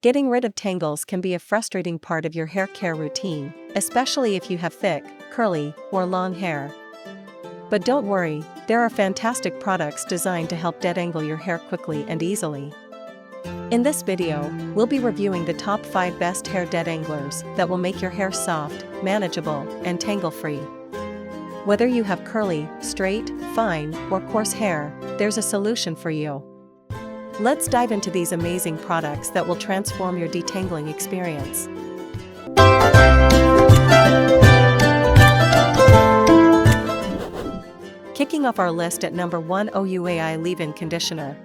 Getting rid of tangles can be a frustrating part of your hair care routine, especially if you have thick, curly, or long hair. But don't worry, there are fantastic products designed to help detangle your hair quickly and easily. In this video, we'll be reviewing the top 5 best hair detanglers that will make your hair soft, manageable, and tangle-free. Whether you have curly, straight, fine, or coarse hair, there's a solution for you. Let's dive into these amazing products that will transform your detangling experience. Kicking off our list at number 1, Ouai Leave-In Conditioner.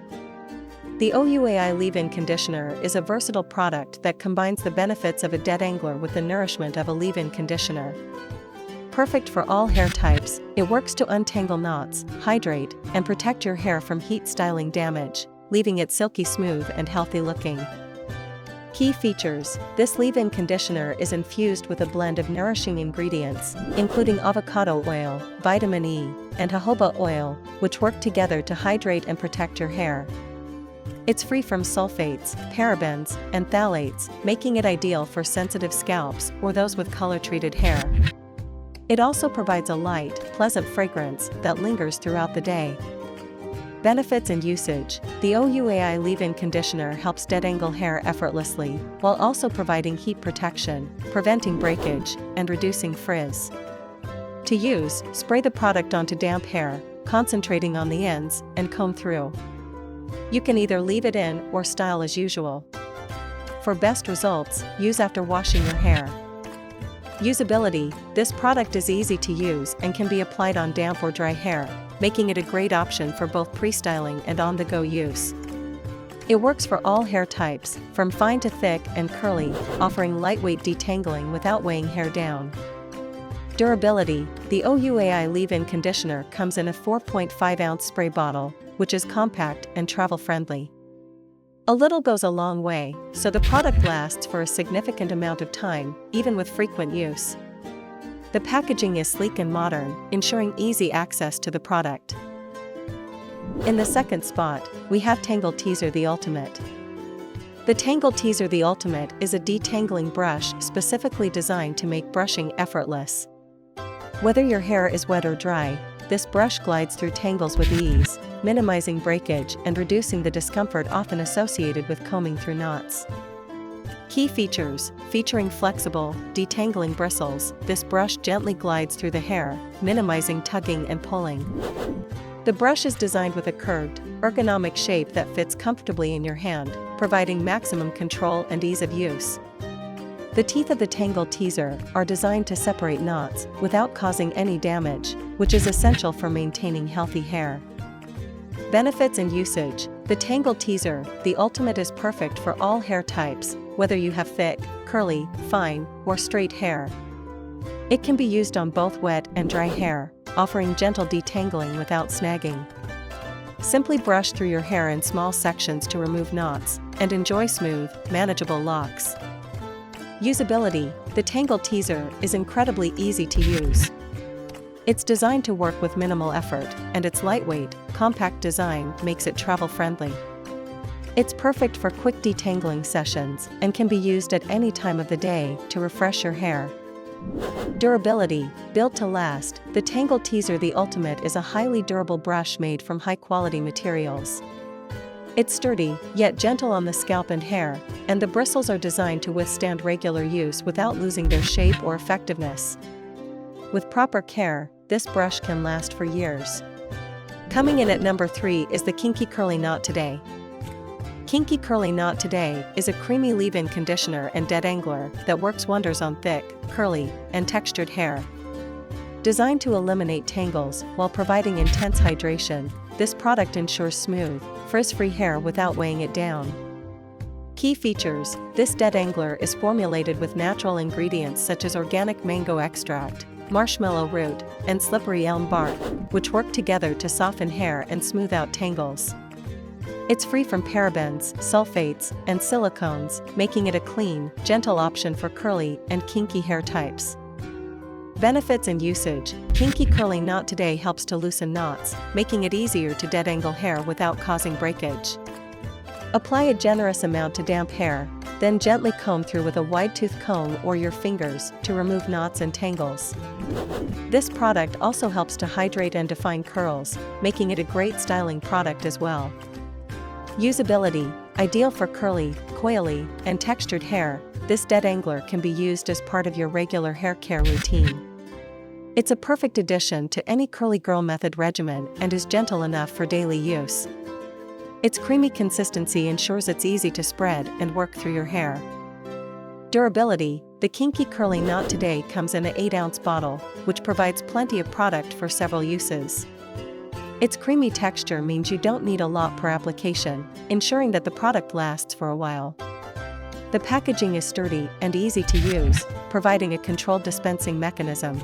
The Ouai Leave-In Conditioner is a versatile product that combines the benefits of a detangler with the nourishment of a leave-in conditioner. Perfect for all hair types, it works to untangle knots, hydrate, and protect your hair from heat styling damage, leaving it silky smooth and healthy looking. Key features: this leave-in conditioner is infused with a blend of nourishing ingredients, including avocado oil, vitamin E, and jojoba oil, which work together to hydrate and protect your hair. It's free from sulfates, parabens, and phthalates, making it ideal for sensitive scalps or those with color-treated hair. It also provides a light, pleasant fragrance that lingers throughout the day. Benefits and usage: the Ouai Leave-In Conditioner helps detangle hair effortlessly, while also providing heat protection, preventing breakage, and reducing frizz. To use, spray the product onto damp hair, concentrating on the ends, and comb through. You can either leave it in or style as usual. For best results, use after washing your hair. Usability: this product is easy to use and can be applied on damp or dry hair, making it a great option for both pre-styling and on-the-go use. It works for all hair types, from fine to thick and curly, offering lightweight detangling without weighing hair down. Durability: the Ouai Leave-In Conditioner comes in a 4.5-ounce spray bottle, which is compact and travel-friendly. A little goes a long way, so the product lasts for a significant amount of time, even with frequent use. The packaging is sleek and modern, ensuring easy access to the product. In the second spot, we have Tangle Teezer the Ultimate. The Tangle Teezer the Ultimate is a detangling brush specifically designed to make brushing effortless. Whether your hair is wet or dry, this brush glides through tangles with ease, minimizing breakage and reducing the discomfort often associated with combing through knots. Key features: featuring flexible, detangling bristles, this brush gently glides through the hair, minimizing tugging and pulling. The brush is designed with a curved, ergonomic shape that fits comfortably in your hand, providing maximum control and ease of use. The teeth of the Tangle Teezer are designed to separate knots without causing any damage, which is essential for maintaining healthy hair. Benefits and usage: the Tangle Teezer, the Ultimate, is perfect for all hair types, whether you have thick, curly, fine, or straight hair. It can be used on both wet and dry hair, offering gentle detangling without snagging. Simply brush through your hair in small sections to remove knots, and enjoy smooth, manageable locks. Usability: the Tangle Teezer is incredibly easy to use. It's designed to work with minimal effort, and its lightweight, compact design makes it travel-friendly. It's perfect for quick detangling sessions and can be used at any time of the day to refresh your hair. Durability: built to last, the Tangle Teezer the Ultimate is a highly durable brush made from high-quality materials. It's sturdy, yet gentle on the scalp and hair, and the bristles are designed to withstand regular use without losing their shape or effectiveness. With proper care, this brush can last for years. Coming in at number 3 is the Kinky-Curly Not Today. Kinky-Curly Not Today is a creamy leave-in conditioner and detangler that works wonders on thick, curly, and textured hair. Designed to eliminate tangles while providing intense hydration, this product ensures smooth, frizz-free hair without weighing it down. Key features: this detangler is formulated with natural ingredients such as organic mango extract, marshmallow root, and slippery elm bark, which work together to soften hair and smooth out tangles. It's free from parabens, sulfates, and silicones, making it a clean, gentle option for curly and kinky hair types. Benefits and usage: Kinky-Curly Not Today helps to loosen knots, making it easier to detangle hair without causing breakage. Apply a generous amount to damp hair, Then gently comb through with a wide-tooth comb or your fingers to remove knots and tangles. This product also helps to hydrate and define curls, making it a great styling product as well. Usability: ideal for curly, coily, and textured hair, this detangler can be used as part of your regular hair care routine. It's a perfect addition to any curly girl method regimen and is gentle enough for daily use. Its creamy consistency ensures it's easy to spread and work through your hair. Durability: the Kinky-Curly Knot Today comes in an 8-ounce bottle, which provides plenty of product for several uses. Its creamy texture means you don't need a lot per application, ensuring that the product lasts for a while. The packaging is sturdy and easy to use, providing a controlled dispensing mechanism.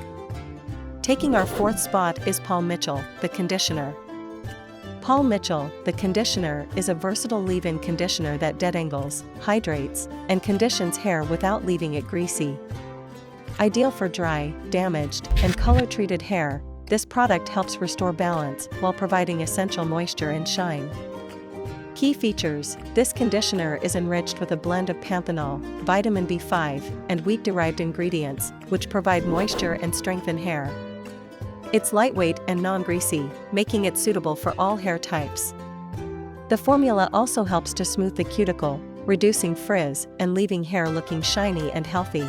Taking our 4th spot is Paul Mitchell, the conditioner. Paul Mitchell, the conditioner, is a versatile leave-in conditioner that detangles, hydrates, and conditions hair without leaving it greasy. Ideal for dry, damaged, and color-treated hair, this product helps restore balance while providing essential moisture and shine. Key features: this conditioner is enriched with a blend of panthenol, vitamin B5, and wheat-derived ingredients, which provide moisture and strengthen hair. It's lightweight and non-greasy, making it suitable for all hair types. The formula also helps to smooth the cuticle, reducing frizz and leaving hair looking shiny and healthy.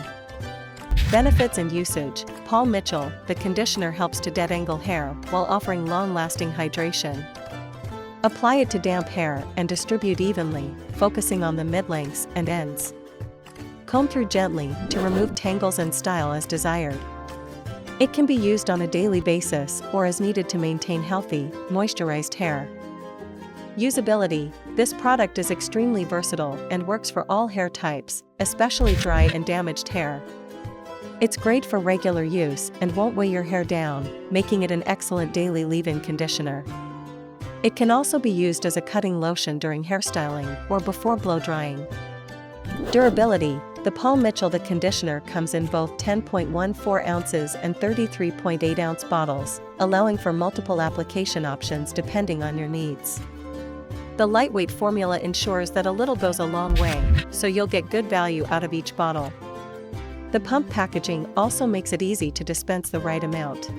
Benefits and usage: Paul Mitchell, the conditioner, helps to detangle hair while offering long-lasting hydration. Apply it to damp hair and distribute evenly, focusing on the mid-lengths and ends. Comb through gently to remove tangles and style as desired. It can be used on a daily basis or as needed to maintain healthy, moisturized hair. Usability: this product is extremely versatile and works for all hair types, especially dry and damaged hair. It's great for regular use and won't weigh your hair down, making it an excellent daily leave-in conditioner. It can also be used as a cutting lotion during hairstyling or before blow-drying. Durability: the Paul Mitchell the conditioner comes in both 10.14 ounces and 33.8 ounce bottles, allowing for multiple application options depending on your needs. The lightweight formula ensures that a little goes a long way, so you'll get good value out of each bottle. The pump packaging also makes it easy to dispense the right amount.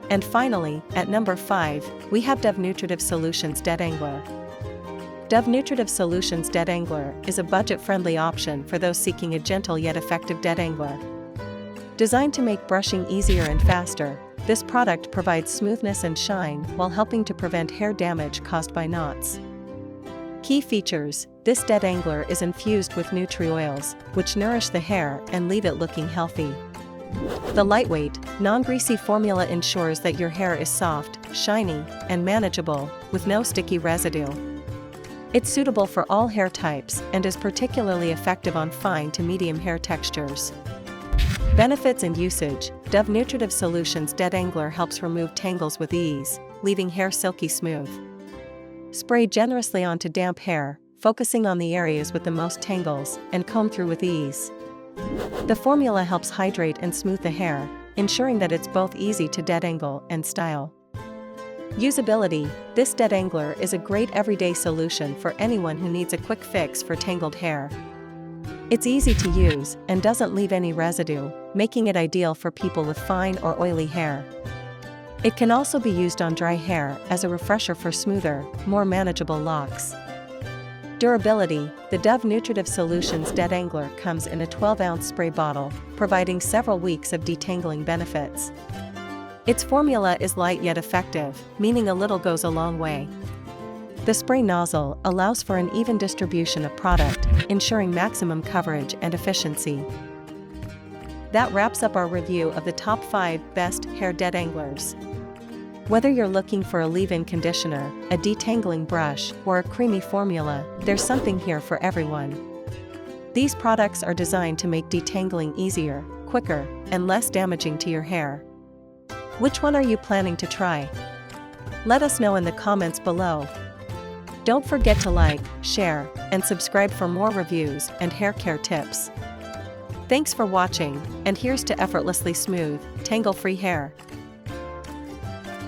And finally, at number 5, we have Dove Nutritive Solutions Detangler. Dove Nutritive Solutions Detangler is a budget-friendly option for those seeking a gentle yet effective detangler. Designed to make brushing easier and faster, this product provides smoothness and shine while helping to prevent hair damage caused by knots. Key features: this detangler is infused with nutri-oils, which nourish the hair and leave it looking healthy. The lightweight, non-greasy formula ensures that your hair is soft, shiny, and manageable, with no sticky residue. It's suitable for all hair types and is particularly effective on fine to medium hair textures. Benefits and usage: Dove Nutritive Solutions Detangler helps remove tangles with ease, leaving hair silky smooth. Spray generously onto damp hair, focusing on the areas with the most tangles, and comb through with ease. The formula helps hydrate and smooth the hair, ensuring that it's both easy to detangle and style. Usability: this detangler is a great everyday solution for anyone who needs a quick fix for tangled hair. It's easy to use and doesn't leave any residue, making it ideal for people with fine or oily hair. It can also be used on dry hair as a refresher for smoother, more manageable locks. Durability: the Dove Nutritive Solutions Detangler comes in a 12-ounce spray bottle, providing several weeks of detangling benefits. Its formula is light yet effective, meaning a little goes a long way. The spray nozzle allows for an even distribution of product, ensuring maximum coverage and efficiency. That wraps up our review of the top 5 best hair detanglers. Whether you're looking for a leave-in conditioner, a detangling brush, or a creamy formula, there's something here for everyone. These products are designed to make detangling easier, quicker, and less damaging to your hair. Which one are you planning to try? Let us know in the comments below. Don't forget to like, share, and subscribe for more reviews and hair care tips. Thanks for watching, and here's to effortlessly smooth, tangle-free hair.